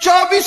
24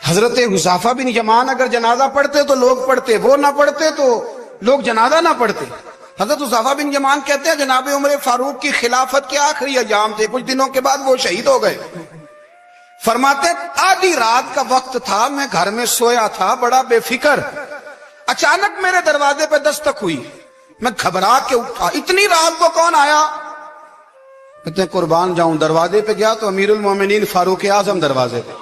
حضرت حذیفہ بن یمان اگر جنازہ پڑھتے تو لوگ پڑھتے، وہ نہ پڑھتے تو لوگ جنازہ نہ پڑھتے۔ حضرت حذیفہ بن یمان کہتے ہیں جناب عمر فاروق کی خلافت کے آخری ایام تھے، کچھ دنوں کے بعد وہ شہید ہو گئے۔ فرماتے آدھی رات کا وقت تھا، میں گھر میں سویا تھا بڑا بے فکر، اچانک میرے دروازے پہ دستک ہوئی، میں گھبرا کے اٹھا، اتنی رات کو کون آیا؟ کہتے ہیں قربان جاؤں، دروازے پہ گیا تو امیر المومنین فاروق اعظم دروازے پہ۔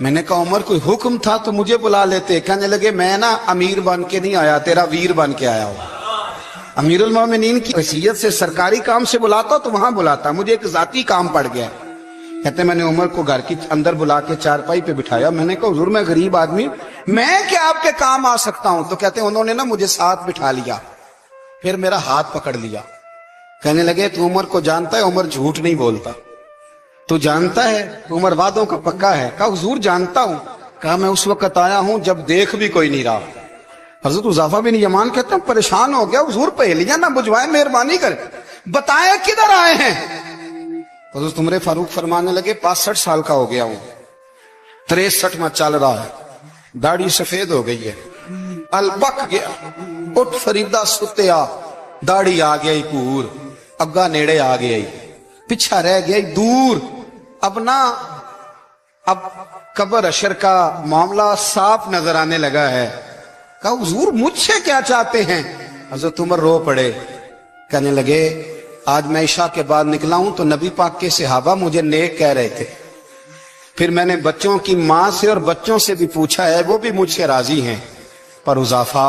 میں نے کہا عمر کوئی حکم تھا تو مجھے بلا لیتے۔ کہنے لگے میں نا امیر بن کے نہیں آیا، تیرا ویر بن کے آیا ہوں۔ امیر المومنین کی حیثیت سے سرکاری کام سے بلاتا تو وہاں بلاتا، مجھے ایک ذاتی کام پڑ گیا۔ کہتے میں نے عمر کو گھر کی اندر بلا کے چارپائی پہ بٹھایا، میں نے کہا حضور میں غریب آدمی، میں کیا آپ کے کام آ سکتا ہوں؟ تو کہتے ہیں انہوں نے نا مجھے ساتھ بٹھا لیا، پھر میرا ہاتھ پکڑ لیا، کہنے لگے تو عمر کو جانتا ہے؟ عمر جھوٹ نہیں بولتا۔ تو جانتا ہے؟ تو عمر وعدوں کا پکا ہے۔ کہا حضور جانتا ہوں۔ کہا میں اس وقت آیا ہوں جب دیکھ بھی کوئی نہیں رہا۔ حضرت حذیفہ بن یمان کہتے ہیں پریشان ہو گیا، حضور پہلیاں نہ بجھوائے، مہربانی کر بتائیں کدھر آئے ہیں؟ حضرت عمر فاروق فرمانے لگے 65 سال کا ہو گیا ہوں، 63 میں چل رہا ہے، داڑھی سفید ہو گئی ہے، البک گیا، اٹھ فریدہ ستیا، داڑھی آ گئی پور، اگا نیڑے آ گئی، پیچھا رہ گئی دور، اب قبر اشر کا معاملہ صاف نظر آنے لگا ہے۔ کہا حضور مجھ سے کیا چاہتے ہیں؟ حضرت عمر رو پڑے، کہنے لگے آج میں عشاء کے بعد نکلا ہوں تو نبی پاک کے صحابہ مجھے نیک کہہ رہے تھے، پھر میں نے بچوں کی ماں سے اور بچوں سے بھی پوچھا ہے، وہ بھی مجھ سے راضی ہیں، پر حذیفہ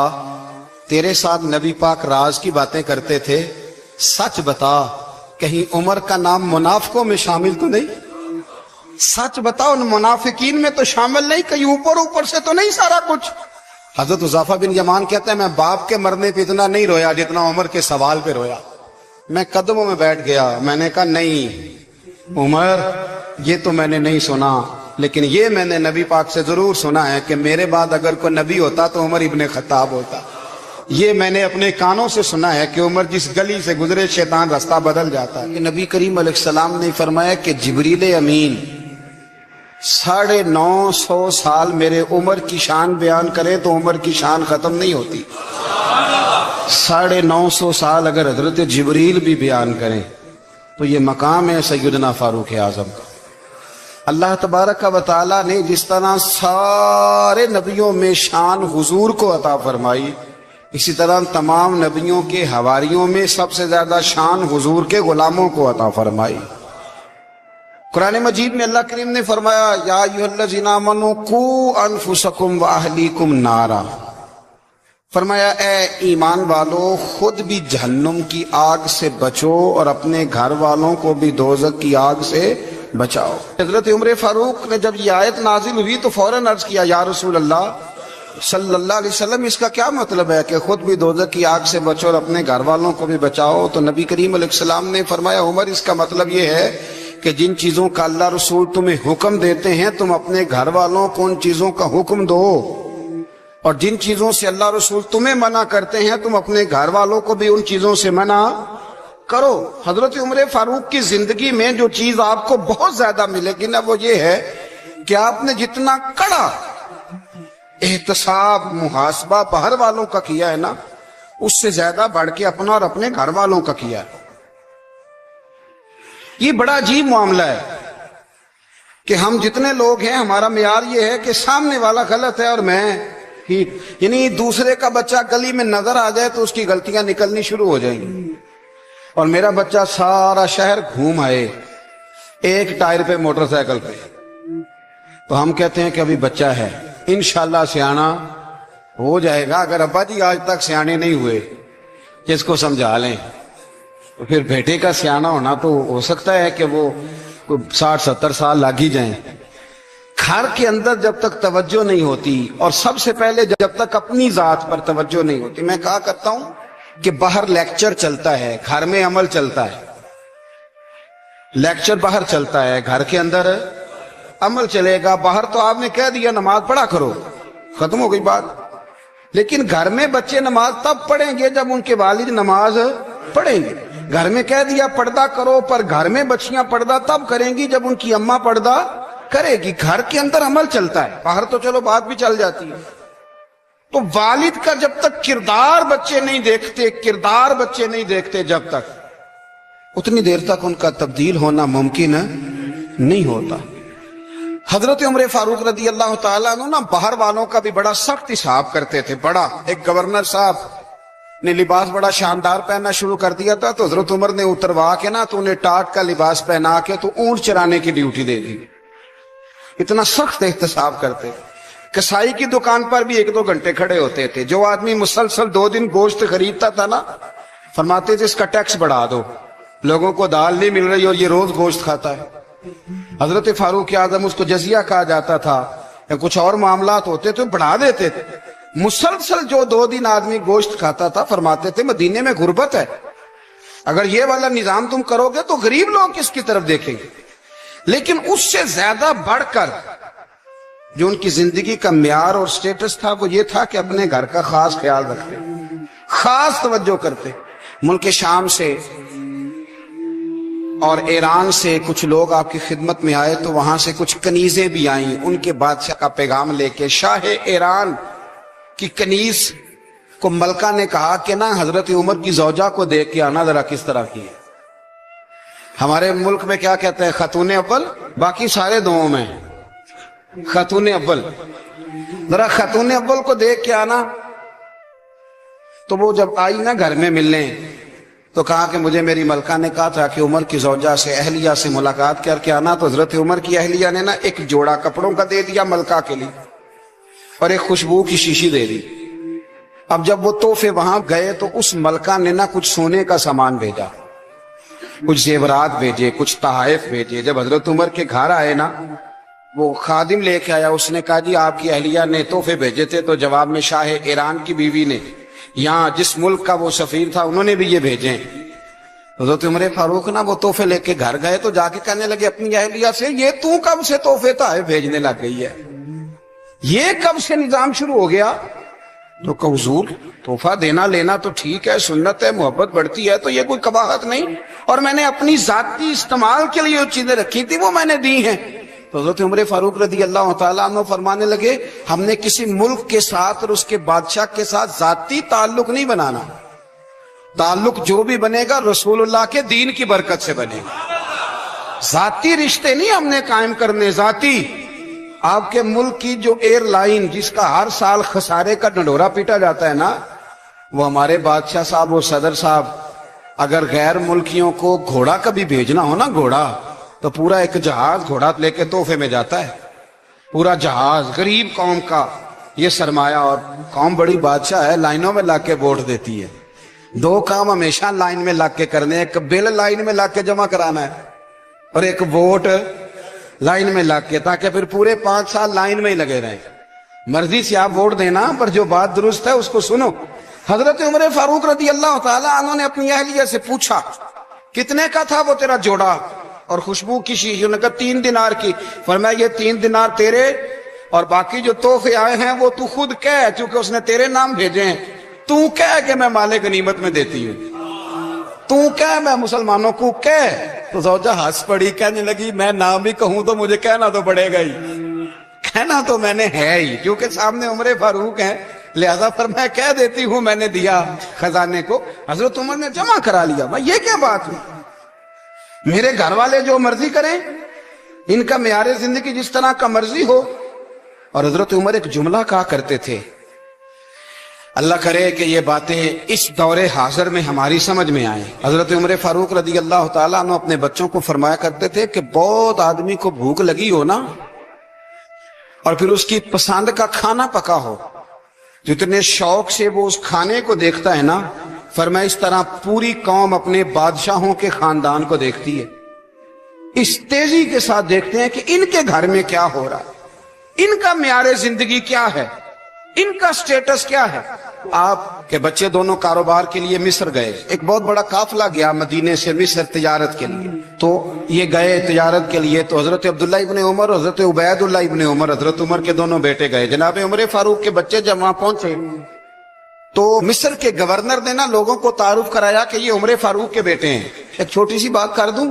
تیرے ساتھ نبی پاک راز کی باتیں کرتے تھے، سچ بتا کہیں عمر کا نام منافقوں میں شامل تو نہیں؟ سچ بتا ان منافقین میں تو شامل نہیں، کہیں اوپر سے تو نہیں سارا کچھ؟ حضرت حذیفہ بن یمان کہتے ہیں میں باپ کے مرنے پہ اتنا نہیں رویا جتنا عمر کے سوال پہ رویا۔ میں قدموں میں بیٹھ گیا، میں نے کہا نہیں عمر یہ تو میں نے نہیں سنا، لیکن یہ میں نے نبی پاک سے ضرور سنا ہے کہ میرے بعد اگر کوئی نبی ہوتا تو عمر ابن خطاب ہوتا۔ یہ میں نے اپنے کانوں سے سنا ہے کہ عمر جس گلی سے گزرے شیطان رستہ بدل جاتا ہے۔ نبی کریم علیہ السلام نے فرمایا کہ جبریل امین 950 سال میرے عمر کی شان بیان کرے تو عمر کی شان ختم نہیں ہوتی۔ 950 سال اگر حضرت جبریل بھی بیان کریں تو یہ مقام ہے سیدنا فاروق اعظم کا۔ اللہ تبارک و تعالیٰ نے جس طرح سارے نبیوں میں شان حضور کو عطا فرمائی، اسی طرح تمام نبیوں کے حواریوں میں سب سے زیادہ شان حضور کے غلاموں کو عطا فرمائی۔ قرآن مجید میں اللہ کریم نے فرمایا یا ایھا الذین آمنوا قوا انفسکم واہلیکم نارا، فرمایا اے ایمان والو خود بھی جہنم کی آگ سے بچو اور اپنے گھر والوں کو بھی دوزخ کی آگ سے بچاؤ۔ حضرت عمر فاروق نے جب یہ آیت نازل ہوئی تو فوراً عرض کیا یا رسول اللہ صلی اللہ علیہ وسلم اس کا کیا مطلب ہے کہ خود بھی دوزخ کی آگ سے بچو اور اپنے گھر والوں کو بھی بچاؤ؟ تو نبی کریم علیہ السلام نے فرمایا عمر اس کا مطلب یہ ہے کہ جن چیزوں کا اللہ رسول تمہیں حکم دیتے ہیں تم اپنے گھر والوں کو ان چیزوں کا حکم دو، اور جن چیزوں سے اللہ رسول تمہیں منع کرتے ہیں تم اپنے گھر والوں کو بھی ان چیزوں سے منع کرو۔ حضرت عمر فاروق کی زندگی میں جو چیز آپ کو بہت زیادہ ملے گی نا وہ یہ ہے کہ آپ نے جتنا کڑا احتساب محاسبہ باہر والوں کا کیا ہے نا اس سے زیادہ بڑھ کے اپنا اور اپنے گھر والوں کا کیا ہے۔ یہ بڑا عجیب معاملہ ہے کہ ہم جتنے لوگ ہیں ہمارا معیار یہ ہے کہ سامنے والا غلط ہے اور میں ٹھیک، یعنی دوسرے کا بچہ گلی میں نظر آ جائے تو اس کی غلطیاں نکلنی شروع ہو جائیں گی، اور میرا بچہ سارا شہر گھوم آئے ایک ٹائر پہ موٹر سائیکل پہ تو ہم کہتے ہیں کہ ابھی بچہ ہے، انشاءاللہ سیانا ہو جائے گا۔ اگر ابا جی آج تک سیانے نہیں ہوئے جس کو سمجھا لیں تو پھر بیٹے کا سیانا ہونا تو ہو سکتا ہے کہ وہ 60-70 سال لگ ہی جائیں۔ گھر کے اندر جب تک توجہ نہیں ہوتی اور سب سے پہلے جب تک اپنی ذات پر توجہ نہیں ہوتی، میں کہا کرتا ہوں کہ باہر لیکچر چلتا ہے گھر میں عمل چلتا ہے، لیکچر باہر چلتا ہے گھر کے اندر عمل چلے گا۔ باہر تو آپ نے کہہ دیا نماز پڑھا کرو، ختم ہو گئی بات، لیکن گھر میں بچے نماز تب پڑھیں گے جب ان کے والد نماز پڑھیں گے۔ گھر میں کہہ دیا پردہ کرو، پر گھر میں بچیاں پردہ تب کریں گی جب ان کی اماں پردہ کرے گی. گھر کے اندر عمل چلتا ہے, باہر تو چلو بات بھی چل جاتی ہے. تو والد کا جب تک کردار بچے نہیں دیکھتے جب تک, اتنی دیر تک ان کا تبدیل ہونا ممکن نہیں ہوتا. حضرت عمر فاروق رضی اللہ تعالیٰ عنہ نا باہر والوں کا بھی بڑا سخت حساب کرتے تھے. بڑا ایک گورنر صاحب نے لباس بڑا شاندار پہننا شروع کر دیا تھا, تو حضرت عمر نے اتروا کے نا تو انہیں ٹاٹ کا لباس پہنا کے تو اونٹ چرانے کی ڈیوٹی دے دی. اتنا سخت احتساب کرتے. کسائی کی دکان پر بھی 1-2 گھنٹے کھڑے ہوتے تھے. جو آدمی مسلسل 2 دن گوشت خریدتا تھا نا, فرماتے تھے اس کا ٹیکس بڑھا دو, لوگوں کو دال نہیں مل رہی اور یہ روز گوشت کھاتا ہے. حضرت فاروق اعظم, اس کو جزیہ کہا جاتا تھا, یا کچھ اور معاملات ہوتے تو بڑھا دیتے تھے. مسلسل جو 2 دن آدمی گوشت کھاتا تھا, فرماتے تھے مدینے میں غربت ہے, اگر یہ والا نظام تم کرو گے تو غریب لوگ کس کی طرف دیکھیں گے. لیکن اس سے زیادہ بڑھ کر جو ان کی زندگی کا معیار اور سٹیٹس تھا وہ یہ تھا کہ اپنے گھر کا خاص خیال رکھتے, خاص توجہ کرتے. ملک شام سے اور ایران سے کچھ لوگ آپ کی خدمت میں آئے, تو وہاں سے کچھ کنیزیں بھی آئیں ان کے بادشاہ کا پیغام لے کے. شاہ ایران کی کنیز کو ملکہ نے کہا کہ نا حضرت عمر کی زوجہ کو دیکھ کے آنا ذرا کس طرح کی ہے. ہمارے ملک میں کیا کہتے ہیں, خاتون اول, باقی سارے دوؤں میں خاتون اول. ذرا خاتون اول کو دیکھ کے آنا. تو وہ جب آئی نا گھر میں ملنے, تو کہا کہ مجھے میری ملکہ نے کہا تھا کہ عمر کی زوجہ سے, اہلیہ سے ملاقات کر کے آنا. تو حضرت عمر کی اہلیہ نے نا ایک جوڑا کپڑوں کا دے دیا ملکہ کے لیے, اور ایک خوشبو کی شیشی دے دی. اب جب وہ تحفے وہاں گئے تو اس ملکہ نے نا کچھ سونے کا سامان بھیجا, کچھ زیورات بھیجے, کچھ تحائف بھیجے. جب حضرت عمر کے گھر آئے نا, وہ خادم لے کے آیا, اس نے کہا جی آپ کی اہلیہ نے تحفے بھیجے تھے. تو جواب میں شاہ ایران کی بیوی نے, یہاں جس ملک کا وہ سفیر تھا, انہوں نے بھی یہ بھیجے. حضرت عمر فاروق نا وہ تحفے لے کے گھر گئے, تو جا کے کہنے لگے اپنی اہلیہ سے, یہ تو کب سے تحفے تحائف بھیجنے لگ گئی ہے, یہ کب سے نظام شروع ہو گیا؟ تو کہ حضور تحفہ دینا لینا تو ٹھیک ہے, سنت ہے, محبت بڑھتی ہے, تو یہ کوئی قباحت نہیں, اور میں نے اپنی ذاتی استعمال کے لیے جو چیزیں رکھی تھی وہ میں نے دی ہیں. تو حضرت عمر فاروق رضی اللہ تعالیٰ عنہ فرمانے لگے, ہم نے کسی ملک کے ساتھ اور اس کے بادشاہ کے ساتھ ذاتی تعلق نہیں بنانا, تعلق جو بھی بنے گا رسول اللہ کے دین کی برکت سے بنے گا. ذاتی رشتے نہیں ہم نے قائم کرنے. ذاتی آپ کے ملک کی جو ایئر لائن جس کا ہر سال خسارے کا ڈنڈورا پیٹا جاتا ہے نا, وہ ہمارے بادشاہ صاحب اور صدر صاحب اگر غیر ملکیوں کو گھوڑا کبھی بھیجنا ہو نا, گھوڑا, تو پورا ایک جہاز گھوڑا لے کے تحفے میں جاتا ہے. پورا جہاز غریب قوم کا یہ سرمایہ, اور قوم بڑی بادشاہ ہے, لائنوں میں لا کے ووٹ دیتی ہے. 2 کام ہمیشہ لائن میں لا کے کرنے, ایک بل لائن میں لا کے جمع کرانا ہے, اور ایک ووٹ لائن میں لا کے, تاکہ پھر پورے 5 سال لائن میں ہی لگے رہیں. مرضی سے آپ ووٹ دینا, پر جو بات درست ہے اس کو سنو. حضرت عمر فاروق رضی اللہ تعالیٰ عنہ نے اپنی اہلیہ سے پوچھا کتنے کا تھا وہ تیرا جوڑا اور خوشبو کی شیشی؟ انہوں نے کہا 3 دینار کی. فرمایا یہ 3 دینار تیرے, اور باقی جو تحفے آئے ہیں وہ تو خود کہہ, چونکہ اس نے تیرے نام بھیجے ہیں, تو کہہ کہ میں مال غنیمت میں دیتی ہوں, تو کہہ میں مسلمانوں کو کہہ. تو زوجہ ہنس پڑی, کہنے لگی میں نام بھی کہوں تو مجھے کہنا تو پڑے گا ہی, کہنا تو میں نے ہے ہی, کیونکہ سامنے عمر فاروق ہیں, لہذا پر میں کہہ دیتی ہوں میں نے دیا خزانے کو. حضرت عمر نے جمع کرا لیا. میں یہ کیا بات ہوئی, میرے گھر والے جو مرضی کریں, ان کا معیار زندگی جس طرح کا مرضی ہو. اور حضرت عمر ایک جملہ کہا کرتے تھے, اللہ کرے کہ یہ باتیں اس دور حاضر میں ہماری سمجھ میں آئیں. حضرت عمر فاروق رضی اللہ تعالیٰ عنہ اپنے بچوں کو فرمایا کرتے تھے کہ بہت آدمی کو بھوک لگی ہو نا, اور پھر اس کی پسند کا کھانا پکا ہو, جتنے شوق سے وہ اس کھانے کو دیکھتا ہے نا, فرمایا اس طرح پوری قوم اپنے بادشاہوں کے خاندان کو دیکھتی ہے. اس تیزی کے ساتھ دیکھتے ہیں کہ ان کے گھر میں کیا ہو رہا, ان کا معیار زندگی کیا ہے, ان کا سٹیٹس کیا ہے. آپ کے بچے دونوں کاروبار کے لیے مصر گئے, ایک بہت بڑا قافلہ گیا مدینے سے مصر تجارت کے لیے. تو یہ گئے تجارت کے لیے, تو حضرت عبداللہ ابن عمر, حضرت عبید اللہ ابن عمر, حضرت عمر کے دونوں بیٹے گئے. جناب عمر فاروق کے بچے جب وہاں پہنچے تو مصر کے گورنر نے نا لوگوں کو تعارف کرایا کہ یہ عمر فاروق کے بیٹے ہیں. ایک چھوٹی سی بات کر دوں,